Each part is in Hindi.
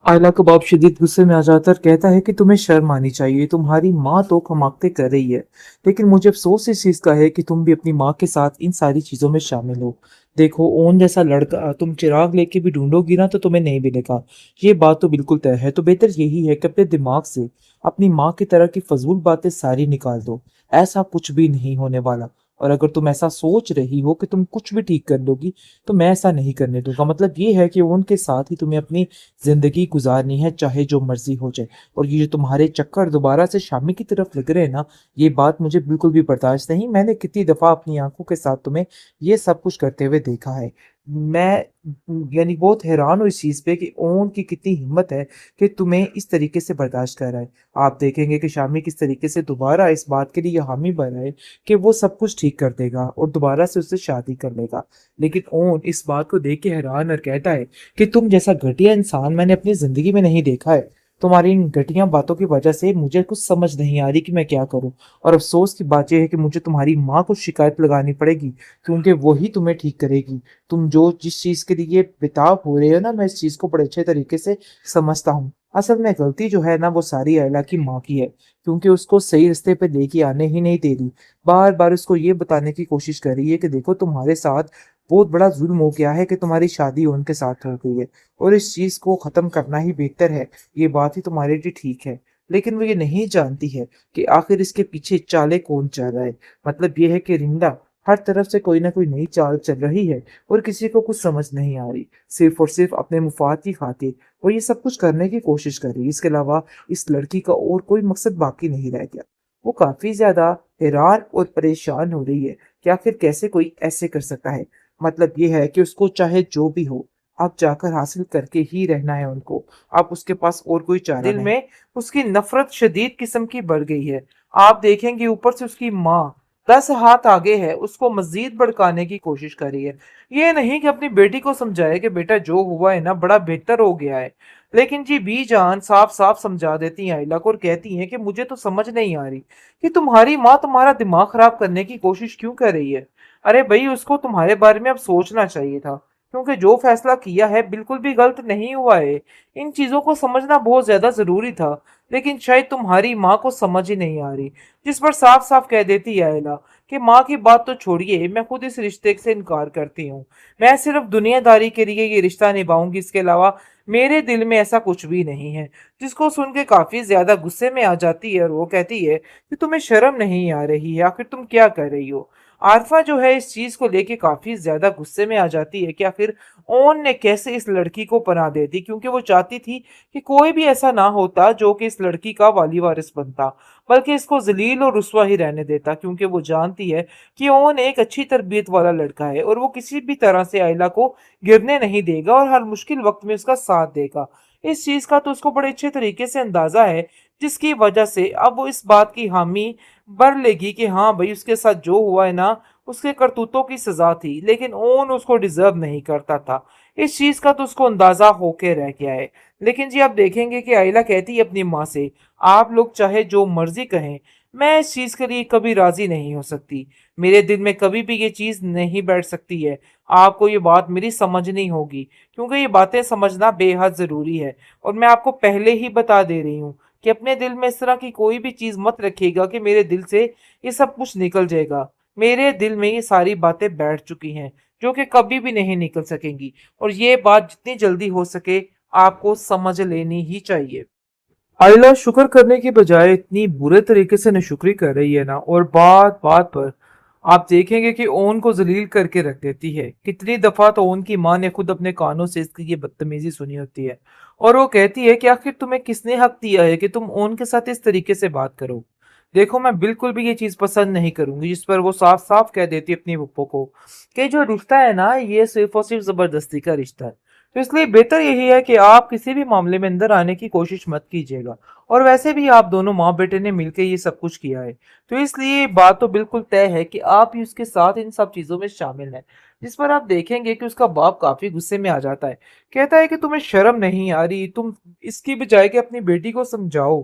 आयला कबाब शदीद गुस्से में आ जाता और कहता है कि तुम्हें शर्म आनी चाहिए, तुम्हारी माँ तो हमाकते कर रही है। लेकिन मुझे अफसोस इस चीज का है कि तुम भी अपनी माँ के साथ इन सारी चीजों में शामिल हो। देखो, ओन जैसा लड़का तुम चिराग लेके भी ढूंढोगी ना तो तुम्हें नहीं मिलेगा। ये बात तो बिल्कुल तय है। तो बेहतर यही है कि अपने दिमाग से अपनी माँ की तरह की फजूल बातें सारी निकाल दो। ऐसा कुछ भी नहीं होने वाला। और अगर तुम ऐसा सोच रही हो कि तुम कुछ भी ठीक कर लोगी, तो मैं ऐसा नहीं करने दूंगा। मतलब ये है कि उनके साथ ही तुम्हें अपनी जिंदगी गुजारनी है, चाहे जो मर्जी हो जाए। और ये जो तुम्हारे चक्कर दोबारा से शामी की तरफ लग रहे हैं ना, ये बात मुझे बिल्कुल भी बर्दाश्त नहीं। मैंने कितनी दफा अपनी आंखों के साथ तुम्हें ये सब कुछ करते हुए देखा है। मैं यानी बहुत हैरान हूँ इस चीज पे कि ओन की कितनी हिम्मत है कि तुम्हें इस तरीके से बर्दाश्त कर रहा है। आप देखेंगे कि शामी किस तरीके से दोबारा इस बात के लिए हामी भर है कि वो सब कुछ ठीक कर देगा और दोबारा से उससे शादी कर लेगा। लेकिन ओन इस बात को देख के हैरान और कहता है कि तुम जैसा घटिया इंसान मैंने अपनी जिंदगी में नहीं देखा है। तुम्हारी इन घटिया बातों की वजह से मुझे कुछ समझ नहीं आ रही कि मैं क्या करूं। और अफसोस की बात यह है कि मुझे तुम्हारी माँ को शिकायत लगानी पड़ेगी, क्योंकि वही तुम्हें ठीक करेगी। तुम जो जिस चीज के लिए बेताब हो रहे हो ना, मैं इस चीज को बड़े अच्छे तरीके से समझता हूँ। असल में गलती जो है ना, वो सारी आयला की माँ की है, क्योंकि उसको सही रास्ते पे लेके आने ही नहीं दे रही। बार बार उसको ये बताने की कोशिश कर रही है कि देखो, तुम्हारे साथ बहुत बड़ा जुल्म हो गया है कि तुम्हारी शादी उनके साथ हो गई है, और इस चीज को खत्म करना ही बेहतर है। ये बात ही तुम्हारे लिए ठीक है। लेकिन वो ये नहीं जानती है कि आखिर इसके पीछे चालें कौन चल रहा है। मतलब ये है कि रिंदा हर तरफ से कोई ना कोई नई चाल चल रही है, और किसी को कुछ समझ नहीं आ रही। सिर्फ और सिर्फ अपने मुफाद की खातिर वो ये सब कुछ करने की कोशिश कर रही है। इसके अलावा इस लड़की का और कोई मकसद बाकी नहीं रह गया। वो काफी ज्यादा हैरान और परेशान हो रही है कि आखिर कैसे कोई ऐसे कर सकता है। मतलब ये है कि उसको चाहे जो भी हो, आप जाकर हासिल करके ही रहना है उनको। आप उसके पास और कोई चारा दिल नहीं। में उसकी नफरत शदीद किस्म की बढ़ गई है। आप देखेंगे ऊपर से उसकी माँ 10 हाथ आगे है, उसको मजीद भड़काने की कोशिश कर रही है। ये नहीं कि अपनी बेटी को समझाए कि बेटा जो हुआ है ना बड़ा बेहतर हो गया है। लेकिन जी बीजान साफ साफ समझा देती हैं आइला को और कहती हैं कि मुझे तो समझ नहीं आ रही कि तुम्हारी माँ तुम्हारा दिमाग खराब करने की कोशिश क्यों कर रही है। अरे भाई, उसको तुम्हारे बारे में अब सोचना चाहिए था, क्योंकि जो फैसला किया है बिल्कुल भी गलत नहीं हुआ है। इन चीजों को समझना बहुत ज्यादा जरूरी था। लेकिन शायद तुम्हारी माँ को समझ ही नहीं आ रही। जिस पर साफ साफ कह देती है आयला कि माँ की बात तो छोड़िए, मैं खुद इस रिश्ते से इनकार करती हूँ। मैं सिर्फ दुनियादारी के लिए ये रिश्ता निभाऊंगी, इसके अलावा मेरे दिल में ऐसा कुछ भी नहीं है। जिसको सुन के काफी ज्यादा गुस्से में आ जाती है और वो कहती है कि तुम्हें शर्म नहीं आ रही है, आखिर तुम क्या कर रही हो। आरफा जो है इस चीज को लेके काफी ज्यादा गुस्से में आ जाती है कि आखिर ओन ने कैसे इस लड़की को पनाह दे दी, क्योंकि वो चाहती थी कि कोई भी ऐसा ना होता जो कि इस लड़की का वाली वारिस बनता, बल्कि इसको जलील और रुस्वा ही रहने देता, क्योंकि वो जानती है कि ओन एक अच्छी तरबियत वाला लड़का है और वो किसी भी तरह से आयला को गिरने नहीं देगा और हर मुश्किल वक्त में उसका साथ देगा। इस चीज का तो उसको बड़े अच्छे तरीके से अंदाजा है, जिसकी वजह से अब वो इस बात की हामी भर लेगी कि हाँ भाई, उसके साथ जो हुआ है ना, उसके करतूतों की सजा थी, लेकिन ओन उसको डिजर्व नहीं करता था। इस चीज का तो उसको अंदाजा होके रह गया है। लेकिन जी आप देखेंगे कि आयला कहती है अपनी माँ से, आप लोग चाहे जो मर्जी कहें, मैं इस चीज के लिए कभी राजी नहीं हो सकती। मेरे दिल में कभी भी ये चीज नहीं बैठ सकती है। आपको ये बात मेरी समझनी होगी, क्योंकि ये बातें समझना बेहद जरूरी है। और मैं आपको पहले ही बता दे रही हूँ कि अपने दिल में इस तरह की कोई भी चीज मत रखिएगा कि मेरे दिल से ये सब कुछ निकल जाएगा। मेरे दिल में ये सारी बातें बैठ चुकी हैं, जो कि कभी भी नहीं निकल सकेंगी। और ये बात जितनी जल्दी हो सके आपको समझ लेनी ही चाहिए। आयला शुक्र करने की बजाय इतनी बुरे तरीके से नाशुक्री कर रही है ना, और बात बात पर आप देखेंगे कि ओन को जलील करके रख देती है। कितनी दफा तो ओन की माँ ने खुद अपने कानों से इसकी ये बदतमीजी सुनी होती है, और वो कहती है कि आखिर तुम्हें किसने हक दिया है कि तुम ओन के साथ इस तरीके से बात करो। देखो, मैं बिल्कुल भी ये चीज पसंद नहीं करूंगी। जिस पर वो साफ साफ कह देती है अपनी पप्पो को कि जो रिश्ता है ना, ये सिर्फ और सिर्फ जबरदस्ती का रिश्ता है। तो इसलिए बेहतर यही है कि आप किसी भी मामले में अंदर आने की कोशिश मत कीजिएगा। और वैसे भी आप दोनों माँ बेटे ने मिलकर ये सब कुछ किया है, तो इसलिए बात तो बिल्कुल तय है कि आप ही उसके साथ इन सब चीजों में शामिल हैं। जिस पर आप देखेंगे कि उसका बाप काफी गुस्से में आ जाता है। कहता है कि तुम्हें शर्म नहीं आ रही, तुम इसकी बजाय कि अपनी बेटी को समझाओ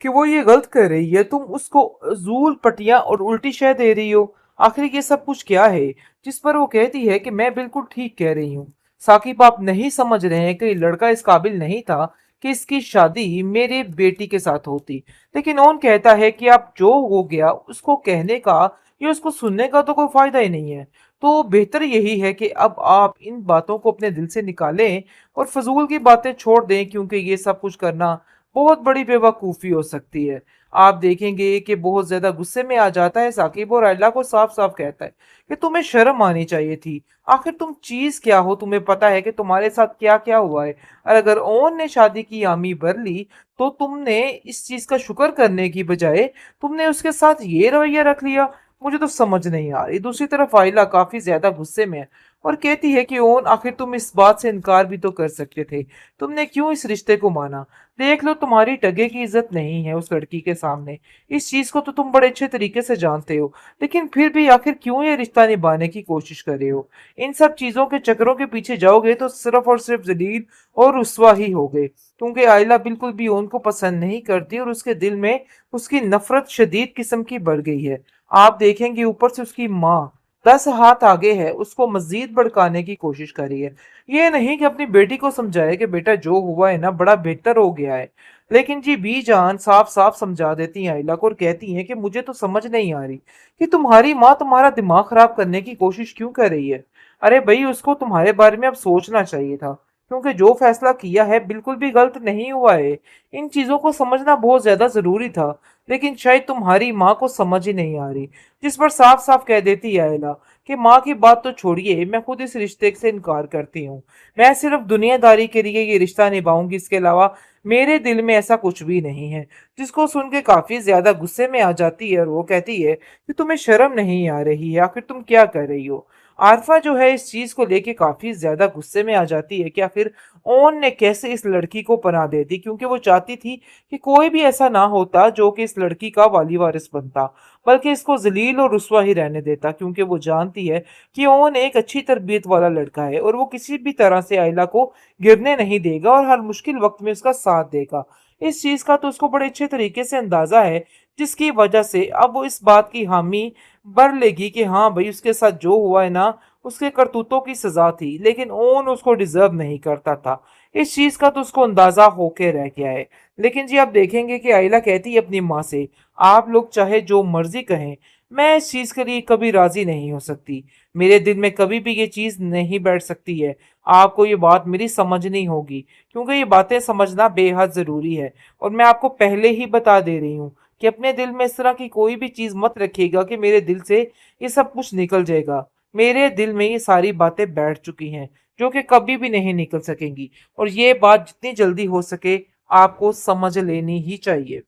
कि वो ये गलत कर रही है, तुम उसको जूल पटियां और उल्टी शह दे रही हो। आखिर ये सब कुछ क्या है। जिस पर वो कहती है कि मैं बिल्कुल ठीक कह रही हूँ। साकिब, आप नहीं समझ रहे हैं कि ये लड़का इस काबिल नहीं था कि इसकी शादी मेरे बेटी के साथ होती। लेकिन ओन कहता है कि अब जो हो गया उसको कहने का या उसको सुनने का तो कोई फायदा ही नहीं है। तो बेहतर यही है कि अब आप इन बातों को अपने दिल से निकालें और फजूल की बातें छोड़ दें, क्योंकि ये सब कुछ करना बहुत बड़ी बेवकूफ़ी हो सकती है। आप देखेंगे कि बहुत ज़्यादा गुस्से में आ जाता है साकिब और आयला को साफ-साफ कहता है कि तुम्हें शर्म आनी चाहिए थी। आखिर तुम चीज़ क्या हो? तुम्हें पता है कि तुम्हारे साथ क्या-क्या हुआ है? और अगर ओन ने शादी की हामी भर ली, तो तुमने इस चीज़ का शुक्र करने की बजाय तुमने उसके साथ ये रवैया रख लिया। मुझे तो समझ नहीं आ रही। दूसरी तरफ आयला काफ़ी ज़्यादा गुस्से में है और कहती है कि ओन, आखिर तुम इस बात से इनकार भी तो कर सकते थे। तुमने क्यों इस रिश्ते को माना? देख लो, तुम्हारी टगे की इज्जत नहीं है उस लड़की के सामने। इस चीज को तो तुम बड़े अच्छे तरीके से जानते हो, लेकिन फिर भी आखिर क्यों ये रिश्ता निभाने की कोशिश कर रहे हो? इन सब चीजों के चक्करों के पीछे जाओगे तो सिर्फ और सिर्फ जलील और रुस्वा ही होगे, क्योंकि आयला बिल्कुल भी उनको पसंद नहीं करती और उसके दिल में उसकी नफरत शदीद किस्म की बढ़ गई है। आप देखेंगे ऊपर से उसकी माँ 10 हाथ आगे है, उसको मजीद भड़काने की कोशिश कर रही है। ये नहीं कि अपनी बेटी को समझाए कि बेटा जो हुआ है ना बड़ा बेहतर हो गया है, लेकिन जी बीजान साफ साफ समझा देती हैं आयला को और कहती हैं कि मुझे तो समझ नहीं आ रही कि तुम्हारी माँ तुम्हारा दिमाग खराब करने की कोशिश क्यों कर रही है। अरे भाई, उसको तुम्हारे बारे में अब सोचना चाहिए था, क्योंकि जो फैसला किया है बिल्कुल भी गलत नहीं हुआ है। इन चीजों को समझना बहुत ज्यादा जरूरी था, लेकिन शायद तुम्हारी माँ को समझ ही नहीं आ रही। जिस पर साफ साफ कह देती है आयला कि माँ की बात तो छोड़िए, मैं खुद इस रिश्ते से इनकार करती हूँ। मैं सिर्फ दुनियादारी के लिए ये रिश्ता निभाऊंगी, इसके अलावा मेरे दिल में ऐसा कुछ भी नहीं है। जिसको सुन के काफी ज्यादा गुस्से में आ जाती है और वो कहती है कि तुम्हें शर्म नहीं आ रही है? आखिर तुम क्या कर रही हो? आरफा जो है इस चीज को लेके काफी ज्यादा गुस्से में आ जाती है कि आखिर ओन ने कैसे इस लड़की को पनाह दे दी, क्योंकि वो चाहती थी कि कोई भी ऐसा ना होता जो कि इस लड़की का वाली वारिस बनता, बल्कि इसको जलील और रुस्वा ही रहने देता, क्योंकि वो जानती है कि ओन एक अच्छी तरबियत वाला लड़का है और वो किसी भी तरह से आयला को गिरने नहीं देगा और हर मुश्किल वक्त में उसका साथ देगा। इस चीज का तो उसको बड़े अच्छे तरीके से अंदाजा है, जिसकी वजह से अब वो इस बात की हामी भर लेगी कि हाँ भाई, उसके साथ जो हुआ है ना उसके करतूतों की सजा थी, लेकिन ओन उसको डिजर्व नहीं करता था। इस चीज का तो उसको अंदाजा होके रह गया है। लेकिन जी आप देखेंगे कि आयला कहती है अपनी माँ से, आप लोग चाहे जो मर्जी कहें, मैं इस चीज के लिए कभी राजी नहीं हो सकती। मेरे दिल में कभी भी ये चीज नहीं बैठ सकती है। आपको ये बात मेरी समझनी होगी, क्योंकि ये बातें समझना बेहद जरूरी है। और मैं आपको पहले ही बता दे रही हूँ कि अपने दिल में इस तरह की कोई भी चीज मत रखिएगा कि मेरे दिल से ये सब कुछ निकल जाएगा। मेरे दिल में ये सारी बातें बैठ चुकी हैं, जो कि कभी भी नहीं निकल सकेंगी, और ये बात जितनी जल्दी हो सके आपको समझ लेनी ही चाहिए।